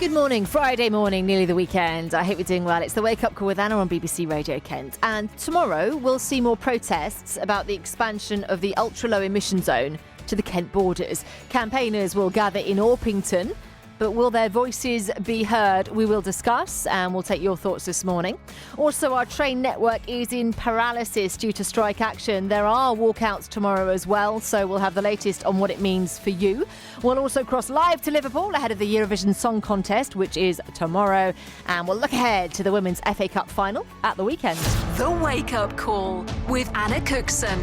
Good morning, Friday morning, nearly the weekend. I hope you're doing well. It's the Wake Up Call with Anna on BBC Radio Kent. And tomorrow we'll see more protests about the expansion of the ultra-low emission zone to the Kent borders. Campaigners will gather in Orpington. But will their voices be heard? We will discuss, and we'll take your thoughts this morning. Also, our train network is in paralysis due to strike action. There are walkouts tomorrow as well, so we'll have the latest on what it means for you. We'll also cross live to Liverpool ahead of the Eurovision Song Contest, which is tomorrow. And we'll look ahead to the Women's FA Cup final at the weekend. The Wake Up Call with Anna Cookson.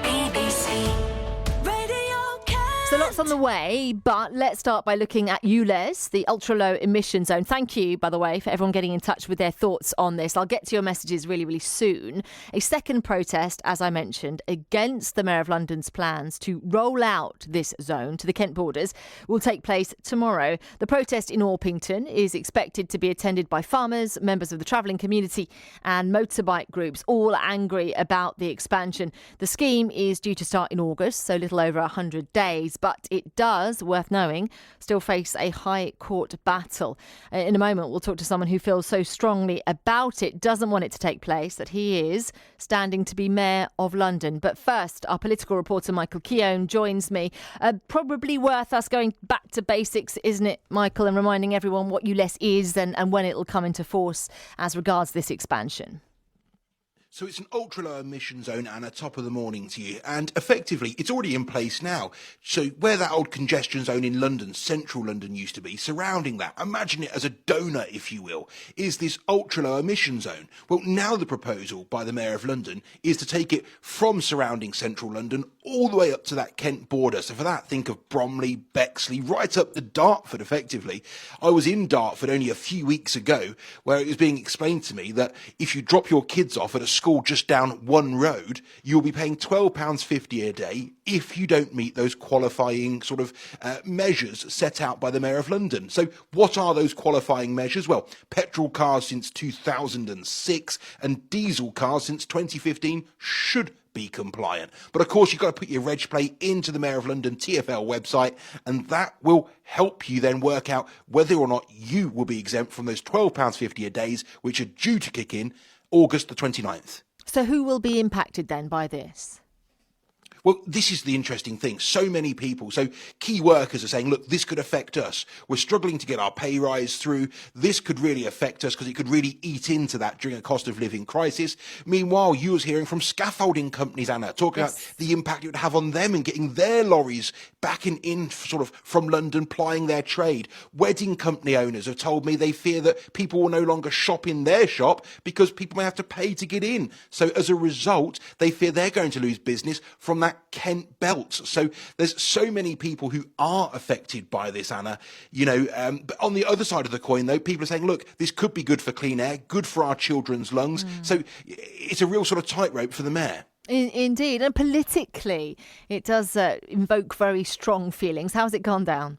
BBC. So lots on the way, but let's start by looking at ULEZ, the ultra-low emission zone. Thank you, by the way, for everyone getting in touch with their thoughts on this. I'll get to your messages really, really soon. A second protest, as I mentioned, against the Mayor of London's plans to roll out this zone to the Kent borders will take place tomorrow. The protest in Orpington is expected to be attended by farmers, members of the travelling community and motorbike groups, all angry about the expansion. The scheme is due to start in August, so a little over 100 days. But it does, worth knowing, still face a high court battle. In a moment, we'll talk to someone who feels so strongly about it, doesn't want it to take place, that he is standing to be Mayor of London. But first, our political reporter Michael Keown joins me. Probably worth us going back to basics, isn't it, Michael, and reminding everyone what ULEZ is and when it will come into force as regards this expansion. So it's an ultra-low emission zone, Anna, top of the morning to you. And effectively, it's already in place now. So where that old congestion zone in London, central London used to be, surrounding that, imagine it as a donut, if you will, is this ultra-low emission zone. Well, now the proposal by the Mayor of London is to take it from surrounding central London all the way up to that Kent border. So for that, think of Bromley, Bexley, right up to Dartford, effectively. I was in Dartford only a few weeks ago, where it was being explained to me that if you drop your kids off at a school just down one road, you'll be paying £12.50 a day if you don't meet those qualifying sort of measures set out by the Mayor of London. So what are those qualifying measures? Well, petrol cars since 2006 and diesel cars since 2015 should be compliant. But of course, you've got to put your reg plate into the Mayor of London TfL website, and that will help you then work out whether or not you will be exempt from those £12.50 a day, which are due to kick in August the 29th. So who will be impacted then by this? Well, this is the interesting thing. So many people, so key workers are saying, look, this could affect us. We're struggling to get our pay rise through. This could really affect us because it could really eat into that during a cost of living crisis. Meanwhile, you was hearing from scaffolding companies, Anna, talking about the impact it would have on them and getting their lorries back in sort of from London, plying their trade. Wedding company owners have told me they fear that people will no longer shop in their shop because people may have to pay to get in. So as a result, they fear they're going to lose business from that Kent belt. So there's so many people who are affected by this, Anna, but on the other side of the coin, though, people are saying, look, this could be good for clean air, good for our children's lungs. So it's a real sort of tightrope for the mayor. Indeed. And politically, it does invoke very strong feelings. How's it gone down?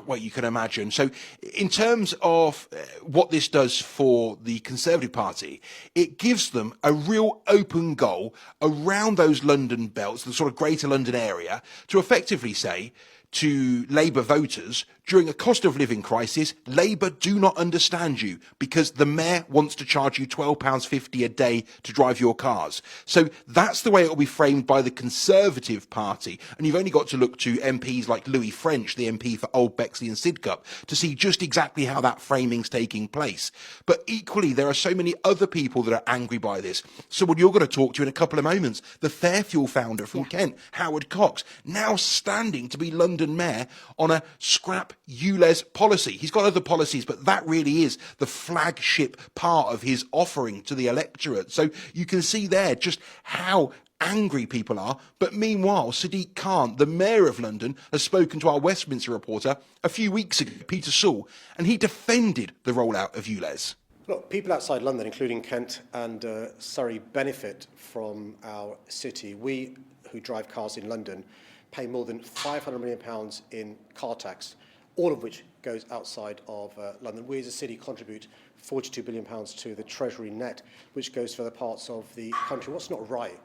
Well, you can imagine. So in terms of what this does for the Conservative Party, it gives them a real open goal around those London belts, the sort of Greater London area, to effectively say to Labour voters, during a cost of living crisis, Labour do not understand you because the mayor wants to charge you £12.50 a day to drive your cars. So that's the way it will be framed by the Conservative Party. And you've only got to look to MPs like Louis French, the MP for Old Bexley and Sidcup, to see just exactly how that framing's taking place. But equally, there are so many other people that are angry by this. Someone you're going to talk to in a couple of moments, the Fairfuel founder from Kent, Howard Cox, now standing to be London mayor on a scrap ULEZ policy. He's got other policies, but that really is the flagship part of his offering to the electorate. So you can see there just how angry people are. But meanwhile, Sadiq Khan, the Mayor of London, has spoken to our Westminster reporter a few weeks ago, Peter Sewell, and he defended the rollout of ULEZ. Look, people outside London, including Kent and Surrey, benefit from our city. We who drive cars in London pay more than £500 million in car tax, all of which goes outside of London. We as a city contribute £42 billion to the Treasury net, which goes to other parts of the country. What's not right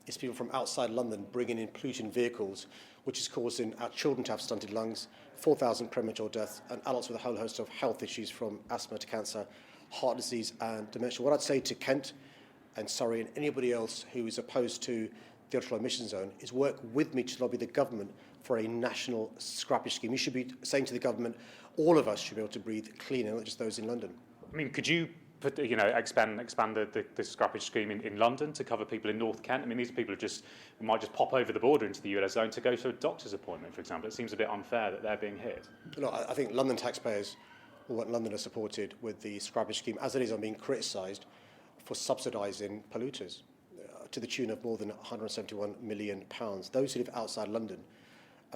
It's people from outside London bringing in polluting vehicles, which is causing our children to have stunted lungs, 4,000 premature deaths, and adults with a whole host of health issues from asthma to cancer, heart disease and dementia. What I'd say to Kent and Surrey and anybody else who is opposed to the ultra-low emission zone is work with me to lobby the government for a national scrappage scheme. You should be saying to the government, all of us should be able to breathe cleaner, not just those in London. I mean, could you expand the scrappage scheme in London to cover people in North Kent? I mean, these are people who might just pop over the border into the ULEZ zone to go to a doctor's appointment, for example. It seems a bit unfair that they're being hit. No, I think London taxpayers or what London are supported with the scrappage scheme, as it is, are being criticised for subsidising polluters to the tune of more than £171 million. Those who live outside London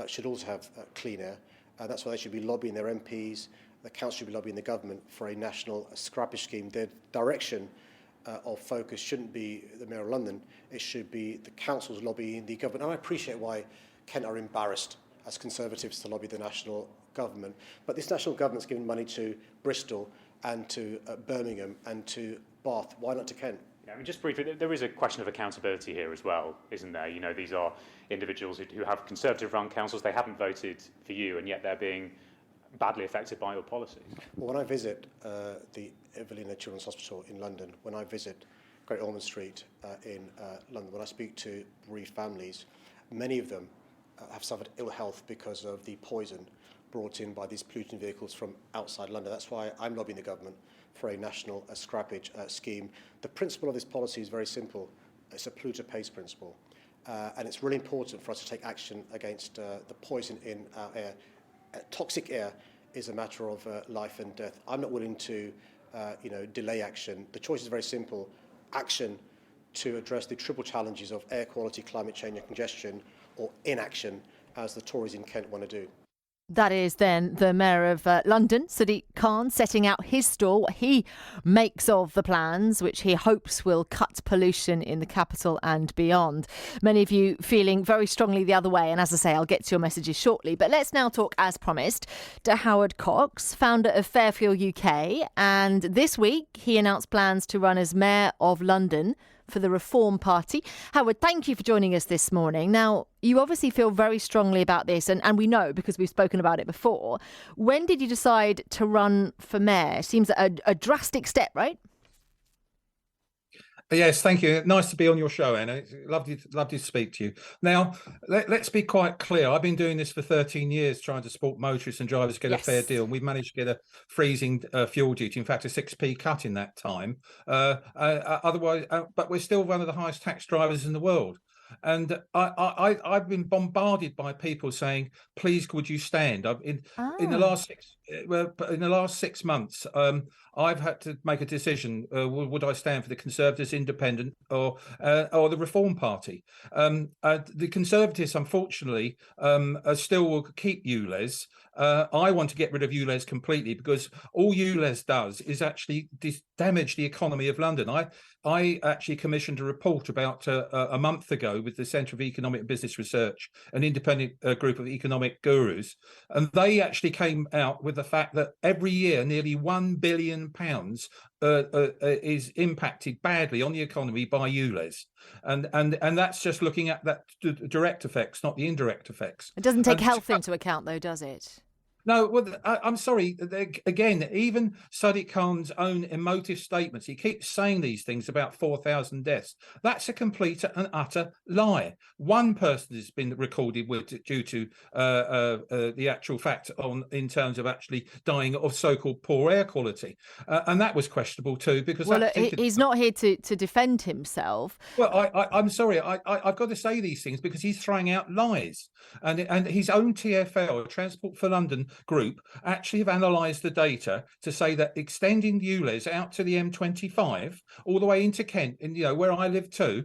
should also have clean air. That's why they should be lobbying their MPs. The council should be lobbying the government for a national scrappage scheme. Their direction of focus shouldn't be the Mayor of London. It should be the councils lobbying the government. And I appreciate why Kent are embarrassed as Conservatives to lobby the national government. But this national government's giving money to Bristol and to Birmingham and to Bath. Why not to Kent? I mean, just briefly, there is a question of accountability here as well, isn't there? You know, these are individuals who have Conservative-run councils. They haven't voted for you, and yet they're being badly affected by your policies. Well, when I visit the Evelina Children's Hospital in London, when I visit Great Ormond Street in London, when I speak to bereaved families, many of them have suffered ill health because of the poison brought in by these polluting vehicles from outside London. That's why I'm lobbying the government for a national scrappage scheme. The principle of this policy is very simple. It's a polluter pays principle. And it's really important for us to take action against the poison in our air. Toxic air is a matter of life and death. I'm not willing to delay action. The choice is very simple. Action to address the triple challenges of air quality, climate change and congestion, or inaction, as the Tories in Kent want to do. That is then the Mayor of London, Sadiq Khan, setting out his stall, what he makes of the plans, which he hopes will cut pollution in the capital and beyond. Many of you feeling very strongly the other way. And as I say, I'll get to your messages shortly. But let's now talk, as promised, to Howard Cox, founder of Fairfield UK. And this week, he announced plans to run as Mayor of London for the Reform Party. Howard, thank you for joining us this morning. Now, you obviously feel very strongly about this, and we know because we've spoken about it before. When did you decide to run for mayor? Seems a drastic step, right? Yes, thank you. Nice to be on your show, Anna. It's lovely to speak to you. Now, let's be quite clear. I've been doing this for 13 years, trying to support motorists and drivers to get a fair deal. And we've managed to get a freezing fuel duty, in fact, a 6p cut in that time. Otherwise, but we're still one of the highest tax drivers in the world. And I've been bombarded by people saying, "Please, could you stand?" In the last 6 months, I've had to make a decision: would I stand for the Conservatives, Independent, or the Reform Party? The Conservatives, unfortunately, still will keep ULEZ. I want to get rid of ULEZ completely, because all ULEZ does is actually damage the economy of London. I actually commissioned a report about a month ago with the Centre of Economic and Business Research, an independent group of economic gurus, and they actually came out with the fact that every year nearly £1 billion is impacted badly on the economy by ULEZ, and that's just looking at that direct effects, not the indirect effects. It doesn't take health into account, though, does it? No, well, I'm sorry. Again, even Sadiq Khan's own emotive statements, he keeps saying these things about 4,000 deaths. That's a complete and utter lie. One person has been recorded due to the actual fact in terms of actually dying of so-called poor air quality. And that was questionable too, because... Well, he's not here to defend himself. Well, I'm sorry. I've got to say these things because he's throwing out lies. And his own TfL, Transport for London group, actually have analysed the data to say that extending ULEZ out to the M25 all the way into Kent, and where I live too,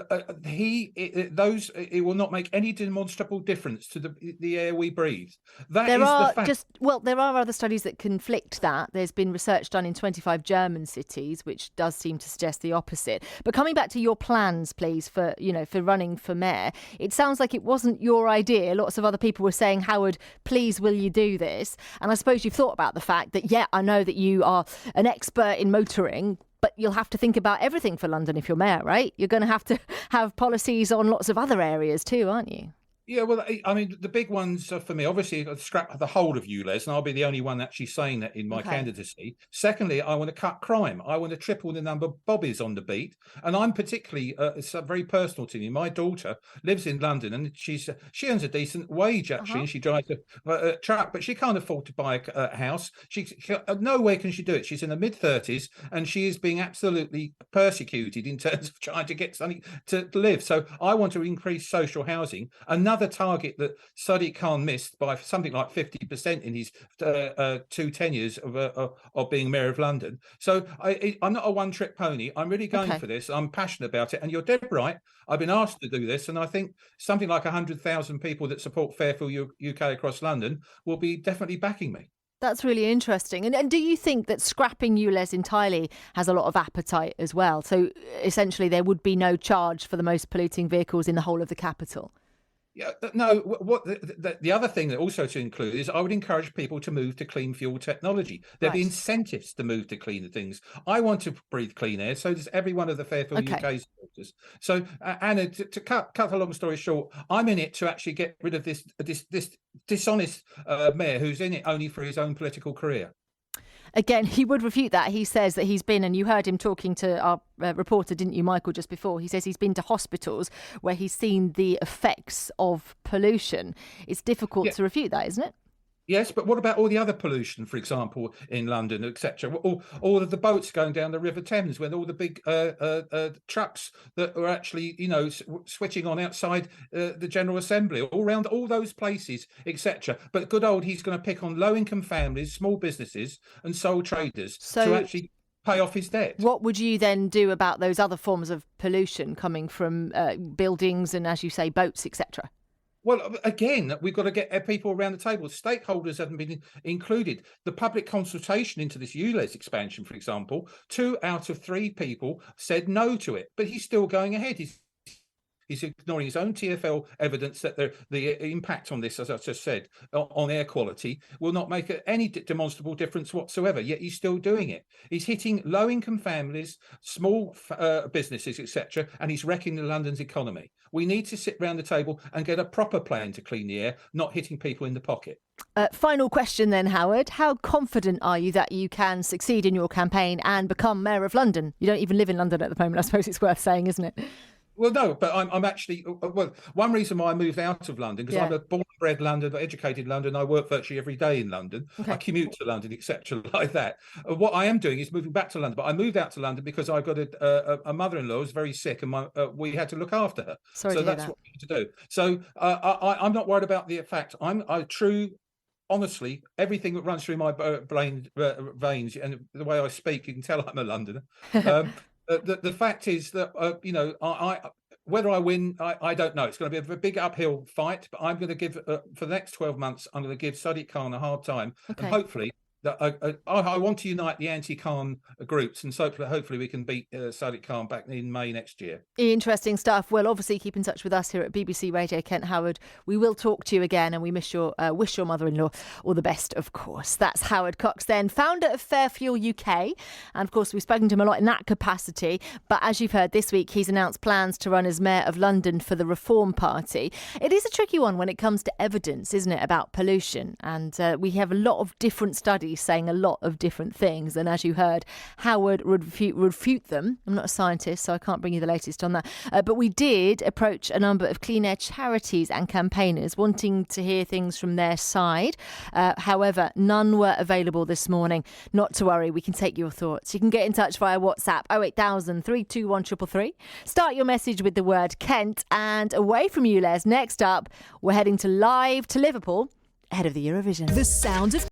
it will not make any demonstrable difference to the air we breathe. There are other studies that conflict that. There's been research done in 25 German cities, which does seem to suggest the opposite. But coming back to your plans, please, for running for mayor, it sounds like it wasn't your idea. Lots of other people were saying, Howard, please, will you do this? And I suppose you've thought about the fact that, I know that you are an expert in motoring, But you'll have to think about everything for London if you're mayor, right? You're going to have policies on lots of other areas too, aren't you? Yeah, well, I mean, the big ones for me, obviously, scrap the whole of ULEZ, and I'll be the only one actually saying that in my candidacy. Secondly, I want to cut crime. I want to triple the number of bobbies on the beat. And I'm particularly, it's very personal to me. My daughter lives in London, and she earns a decent wage, actually, and she drives a truck, but she can't afford to buy a house. No way can she do it. She's in the mid-30s, and she is being absolutely persecuted in terms of trying to get something to live. So I want to increase social housing. Another target that Sadiq Khan missed by something like 50% in his 2 tenures of being mayor of London. So I'm not a one-trick pony. I'm really going for this. I'm passionate about it. And you're dead right. I've been asked to do this, and I think something like 100,000 people that support Fairfield UK across London will be definitely backing me. That's really interesting. And do you think that scrapping ULEZ entirely has a lot of appetite as well? So essentially there would be no charge for the most polluting vehicles in the whole of the capital? Yeah, no. What the other thing that also to include is I would encourage people to move to clean fuel technology. There'd be incentives to move to cleaner things. I want to breathe clean air, so does every one of the Fairfield UK supporters. So, Anna, to cut a long story short, I'm in it to actually get rid of this dishonest mayor who's in it only for his own political career. Again, he would refute that. He says that he's been, and you heard him talking to our reporter, didn't you, Michael, just before? He says he's been to hospitals where he's seen the effects of pollution. It's difficult to refute that, isn't it? Yes, but what about all the other pollution, for example, in London, etc.? All of the boats going down the River Thames, with all the big trucks that are actually, switching on outside the General Assembly, all around all those places, etc. But good old, he's going to pick on low-income families, small businesses, and sole traders to actually pay off his debt. What would you then do about those other forms of pollution coming from buildings and, as you say, boats, etc.? Well, again, we've got to get people around the table. Stakeholders haven't been included. The public consultation into this ULEZ expansion, for example, 2 out of 3 people said no to it, but he's still going ahead. He's ignoring his own TfL evidence that the impact on this, as I just said, on air quality will not make any demonstrable difference whatsoever, yet he's still doing it. He's hitting low-income families, small businesses, etc., and he's wrecking London's economy. We need to sit round the table and get a proper plan to clean the air, not hitting people in the pocket. Final question then, Howard. How confident are you that you can succeed in your campaign and become Mayor of London? You don't even live in London at the moment, I suppose it's worth saying, isn't it? Well, no, but I'm actually, one reason why I moved out of London, because I'm a born and bred London, educated London. I work virtually every day in London. I commute to London, etc., like that. What I am doing is moving back to London. But I moved out to London because I got a mother-in-law who's very sick, and we had to look after her. So that's what we had to do. So I'm not worried about the fact. Honestly, everything that runs through my brain veins and the way I speak, you can tell I'm a Londoner. The fact is that, whether I win, I don't know. It's going to be a big uphill fight, but I'm going to give, for the next 12 months, I'm going to give Sadiq Khan a hard time. And hopefully, I want to unite the anti-Khan groups, and so hopefully we can beat Sadiq Khan back in May next year. Interesting stuff. Well, obviously keep in touch with us here at BBC Radio Kent. Howard, we will talk to you again, and we wish your mother-in-law all the best, of course. That's Howard Cox then, founder of Fairfield UK, and of course we've spoken to him a lot in that capacity, but as you've heard this week, he's announced plans to run as Mayor of London for the Reform Party. It is a tricky one when it comes to evidence, isn't it, about pollution, and we have a lot of different studies saying a lot of different things, and as you heard, Howard would refute them. I'm not a scientist, so I can't bring you the latest on that, but we did approach a number of clean air charities and campaigners wanting to hear things from their side. However, none were available this morning. Not to worry, we can take your thoughts. You can get in touch via WhatsApp 08000 321 333. Start your message with the word Kent, and away from ULEZ, next up we're heading live to Liverpool ahead of the Eurovision. The sound of